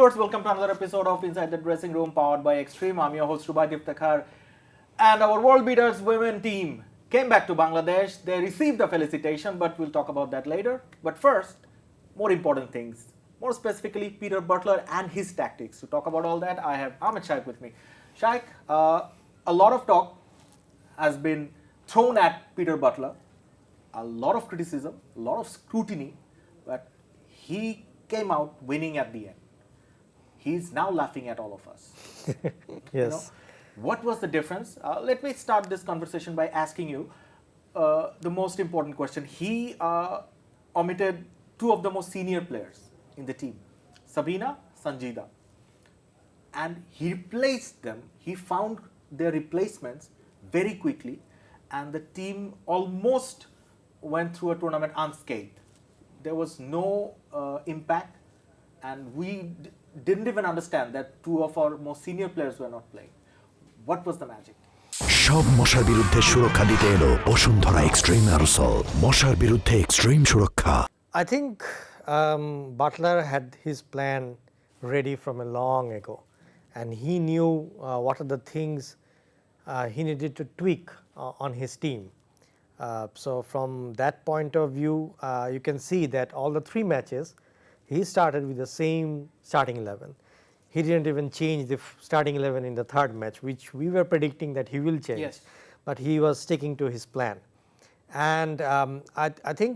viewers, welcome to another episode of Inside the Dressing Room powered by Extreme. I'm your host Rubai Dhaka, and our world beaters women team came back to Bangladesh. They received a felicitation, but we'll talk about that later. But first, more important things, more specifically Peter Butler and his tactics. To talk about all that, I have Ahmed Shaikh with me. Shaikh, a lot of talk has been thrown at Peter Butler, a lot of criticism, a lot of scrutiny, but he came out winning at the end. He's now laughing at all of us. Yes. What was the difference? Let me start this conversation by asking you the most important question. He omitted two of the most senior players in the team, Sabina, Sanjida. And he replaced them. He found their replacements very quickly, and the team almost went through a tournament unscathed. There was no impact, and we didn't even understand that two of our most senior players were not playing. What was the magic? সব মশার বিরুদ্ধে সুরক্ষা দিতে এলো Bashundhara extreme aerosol মশার বিরুদ্ধে extreme সুরক্ষা I think Butler had his plan ready from a long ago, and he knew what are the things he needed to tweak on his team. So from that point of view, you can see that all the three matches, he started with the same starting 11. He didn't even change the starting 11 in the third match, which we were predicting that he will change. Yes. But he was sticking to his plan. And I think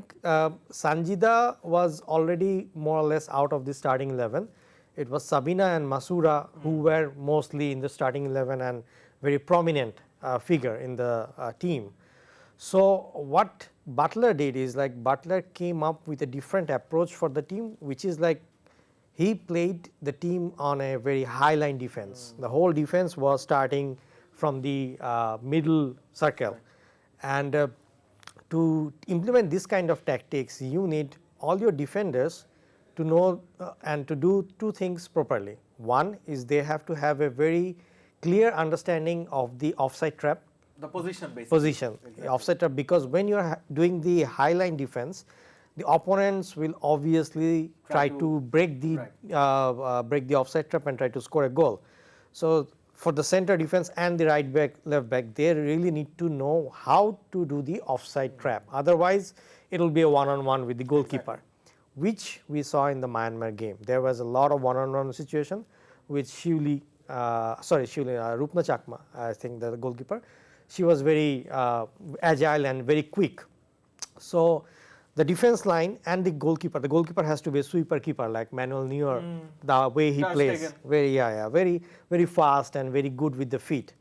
Sanjida was already more or less out of the starting 11. It was Sabina and Masura who were mostly in the starting 11 and very prominent figure in the team. So what Butler did is like Butler came up with a different approach for the team, which is like he played the team on a very high line defense. The whole defense was starting from the middle circle. And to implement this kind of tactics, you need all your defenders to know and to do two things properly. One is they have to have a very clear understanding of the offside trap. The position, basically. Position, Exactly. offside trap, because when you are doing the high line defense, the opponents will obviously try to break the break the offside trap and try to score a goal. So for the center defense and the right back, left back, they really need to know how to do the offside trap. Otherwise, it will be a one-on-one with the goalkeeper, which we saw in the Myanmar game. There was a lot of one-on-one situation with Rupna Chakma, I think the goalkeeper. She was very agile and very quick. So the defense line and the goalkeeper has to be a sweeper keeper like Manuel Neuer, the way he plays, very fast and very good with the feet.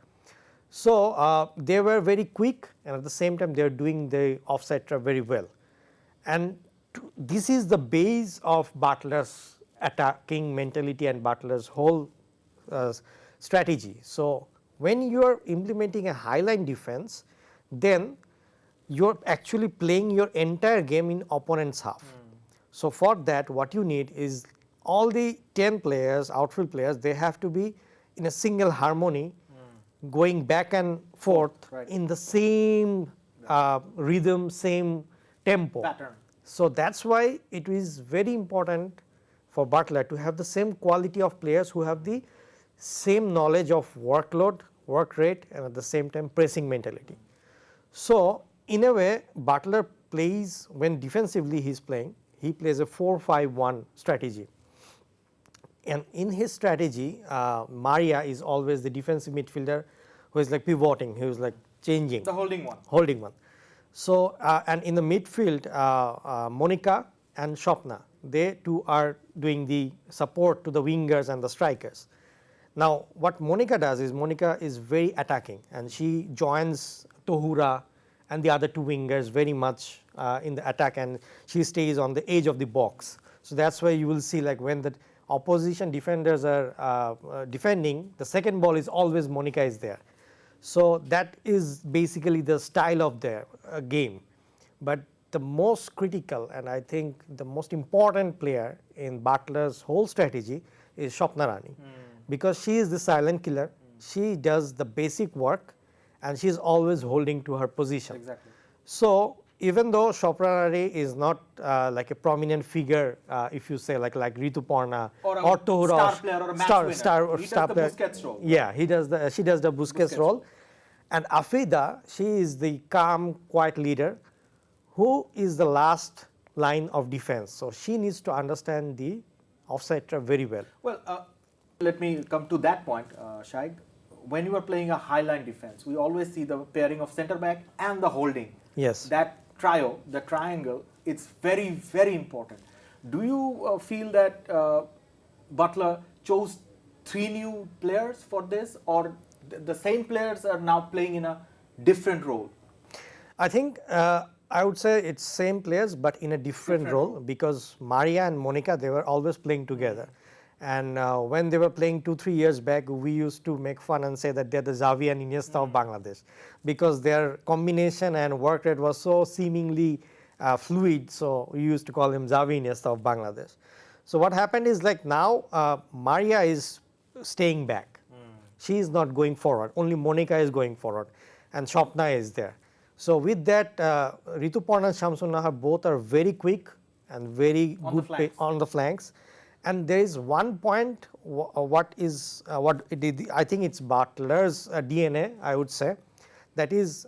So they were very quick, and at the same time they are doing the offside trap very well. And this is the base of Butler's attacking mentality and Butler's whole strategy. So when you are implementing a high line defense, then you're actually playing your entire game in opponent's half. So for that, what you need is all the 10 players, outfield players, they have to be in a single harmony, going back and forth in the same rhythm, same tempo. Pattern. So that's why it is very important for Butler to have the same quality of players who have the same knowledge of workload, work rate, and at the same time pressing mentality. So in a way, Butler plays, when defensively he is playing, he plays a 4-5-1 strategy. And in his strategy, Maria is always the defensive midfielder who is like pivoting, who is like changing. The holding one. Holding one. So, and in the midfield, Monica and Shopna, they two are doing the support to the wingers and the strikers. Now, what Monica does is Monica is very attacking, and she joins Tohura and the other two wingers very much in the attack, and she stays on the edge of the box. So that's why you will see like when the opposition defenders are defending, the second ball is always Monica is there. So that is basically the style of their game. But the most critical and I think the most important player in Butler's whole strategy is Swapna Rani, because she is the silent killer. She does the basic work and she is always holding to her position. Exactly. So even though Shopranari is not like a prominent figure, if you say like Rituparna Or a Tohra, star player or a match winner. He does the player. Busquets role. Yeah, she does the Busquets role. And Afida, she is the calm, quiet leader who is the last line of defense. So she needs to understand the offside trap very well. Well, let me come to that point, Shaikh. When you are playing a high line defense, we always see the pairing of centre back and the holding. Yes. That trio, the triangle, it's very, very important. Do you feel that Butler chose 3 new players for this, or the same players are now playing in a different role? I think I would say it's same players but in a different role, because Maria and Monica, they were always playing together. And when they were playing 2-3 years back, we used to make fun and say that they're the Xavi and Iniesta of Bangladesh, because their combination and work rate was so seemingly fluid. So we used to call him Xavi Iniesta of Bangladesh. So what happened is, like, now Maria is staying back. She is not going forward. Only Monica is going forward, and Shopna is there. So with that, Rituparna and Shamsun Nahar both are very quick and very good on the flanks. And there is one point, I think it's Butler's DNA, I would say, that is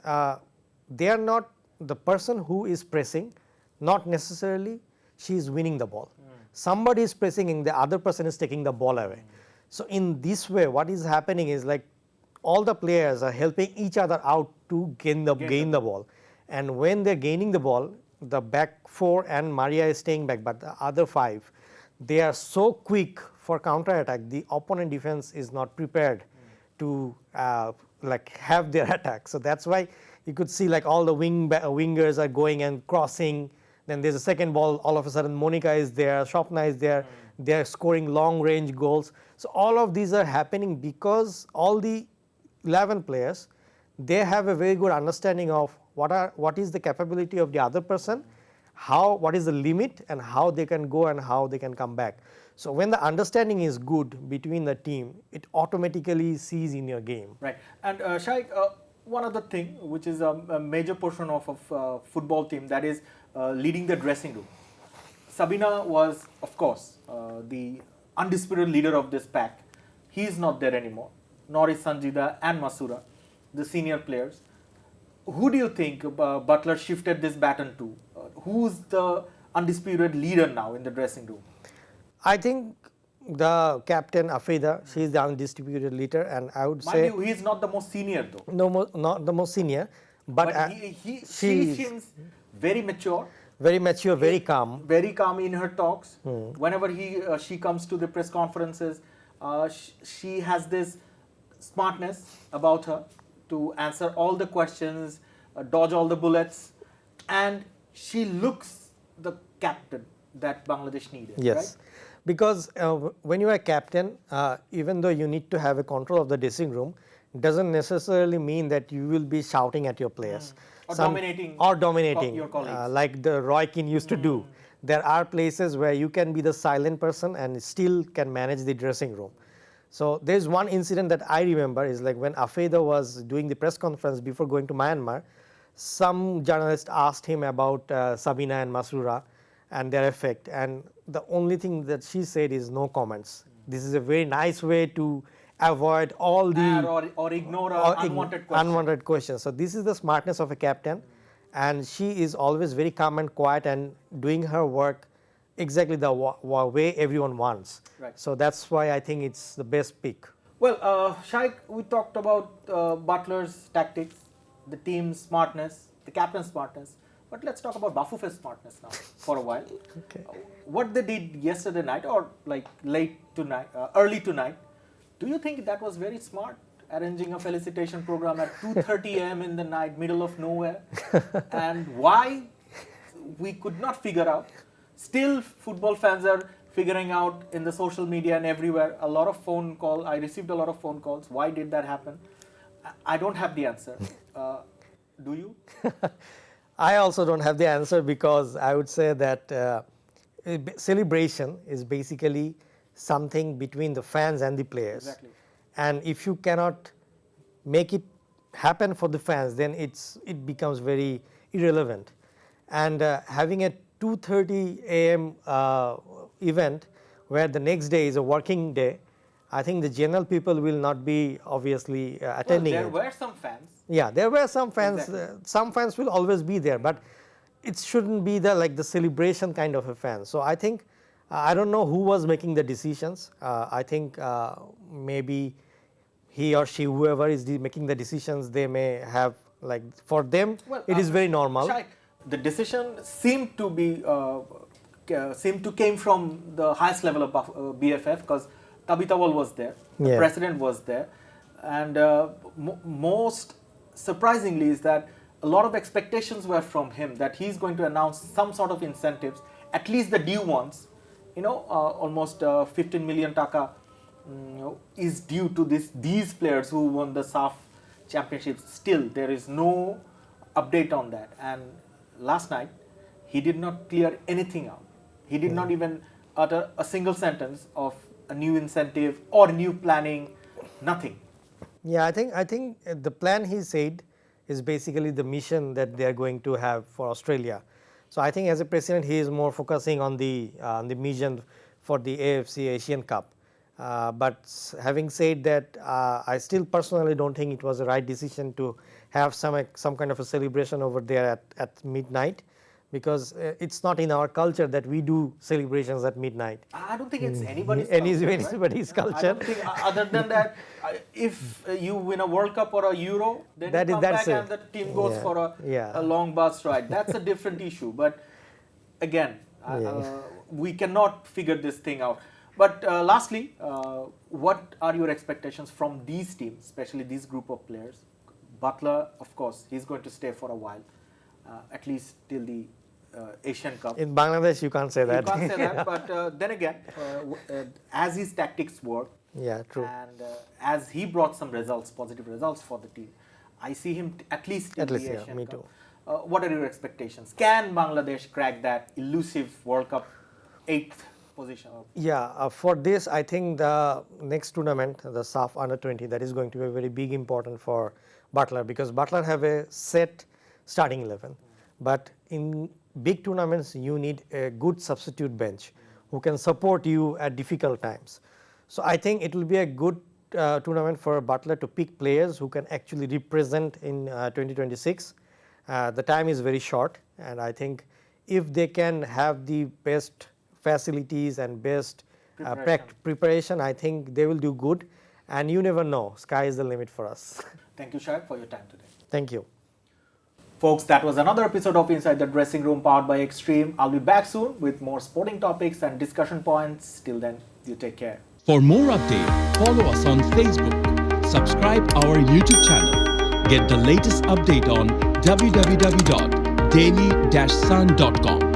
they are not the person who is pressing, not necessarily she is winning the ball. Somebody is pressing and the other person is taking the ball away. So in this way, what is happening is, like, all the players are helping each other out to gain the ball. And when they're gaining the ball, the back 4 and Maria is staying back, but the other 5, they are so quick for counter attack, the opponent defense is not prepared to like have their attack. So that's why you could see, like, all the wingers are going and crossing. Then there's a second ball, all of a sudden Monica is there, Shopna is there, they're scoring long range goals. So all of these are happening because all the 11 players, they have a very good understanding of what is the capability of the other person, what is the limit, and how they can go and how they can come back. So when the understanding is good between the team, it automatically sees in your game. Right. And Shaikh, one other thing which is a major portion of football team, that is leading the dressing room. Sabina was, of course, the undisputed leader of this pack. He is not there anymore, nor is Sanjida and Masura, the senior players. Who do you think Butler shifted this baton to? Who's the undisputed leader now in the dressing room? I think the captain Afida, she is the undisputed leader, and I would say. Mind you, he is not the most senior though. No, not the most senior, but she seems very mature. Very mature, very calm. Very calm in her talks. Whenever she comes to the press conferences, she has this smartness about her to answer all the questions, dodge all the bullets, and she looks the captain that Bangladesh needed. Yes, right? Because when you are a captain, even though you need to have a control of the dressing room, doesn't necessarily mean that you will be shouting at your players. Or dominating your colleagues. Like the Roy Keane used to do. There are places where you can be the silent person and still can manage the dressing room. So there's one incident that I remember is, like, when Afeda was doing the press conference before going to Myanmar, some journalist asked him about Sabina and Masura and their effect, and the only thing that she said is no comments. This is a very nice way to avoid all the or ignore unwanted questions. So this is the smartness of a captain, and she is always very calm and quiet and doing her work exactly the way everyone wants. Right. So that's why I think it's the best pick. Well, Shaikh, we talked about Butler's tactics, the team's smartness, the captain's smartness. But let's talk about Bafufe's smartness now for a while. Okay. What they did yesterday night, or like late tonight, early tonight, do you think that was very smart? Arranging a felicitation program at 2:30 a.m. in the night, middle of nowhere, and why we could not figure out. Still, football fans are figuring out in the social media and everywhere. I received a lot of phone calls. Why did that happen? I don't have the answer. Do you? I also don't have the answer, because I would say that celebration is basically something between the fans and the players. Exactly. And if you cannot make it happen for the fans, then it becomes very irrelevant. and having a 2:30 a.m. Event where the next day is a working day, I think the general people will not be obviously attending There it. were some fans. Yeah, there were some fans. Exactly. Some fans will always be there, but it shouldn't be the like the celebration kind of a fan. So I think I don't know who was making the decisions. I think maybe he or she, whoever is making the decisions, they may have like for them it is very normal. Shai, the decision seemed to be came from the highest level of BFF because Tabitawal was there, the Yeah. president was there, and most surprisingly is that a lot of expectations were from him that he's going to announce some sort of incentives, at least the due ones. Almost 15 million taka is due to these players who won the SAF championships. Still, there is no update on that. And last night, he did not clear anything out. He did not even utter a single sentence of a new incentive or new planning, nothing. Yeah, I think the plan he said is basically the mission that they are going to have for Australia. So I think as a president, he is more focusing on the mission for the AFC Asian Cup. But having said that, I still personally don't think it was the right decision to have some kind of a celebration over there at midnight, because it's not in our culture that we do celebrations at midnight. I don't think it's anybody's Anybody's culture. culture. I don't think, other than that, if you win a World Cup or a Euro, then you come back and the team goes for a long bus ride. That's a different issue. But again, we cannot figure this thing out. But lastly, what are your expectations from these teams, especially this group of players? Butler, of course, he's going to stay for a while, at least till the Asian Cup. In Bangladesh, you can't say that. You can't say that, but then again, as his tactics work, yeah, true. and as he brought some results, positive results for the team, I see him at least in the Asian Cup. Me too. What are your expectations? Can Bangladesh crack that elusive World Cup 8th position? Yeah, for this, I think the next tournament, the SAF Under-20, that is going to be very big important for Butler, because Butler have a set starting 11. But in big tournaments, you need a good substitute bench who can support you at difficult times. So I think it will be a good tournament for Butler to pick players who can actually represent in 2026. The time is very short, and I think if they can have the best facilities and best preparation, I think they will do good. And you never know, sky is the limit for us. Thank you, Shahid, for your time today. Thank you. Folks, that was another episode of Inside the Dressing Room powered by Extreme. I'll be back soon with more sporting topics and discussion points. Till then, you take care. For more updates, follow us on Facebook, subscribe our YouTube channel, get the latest update on www.daily-sun.com.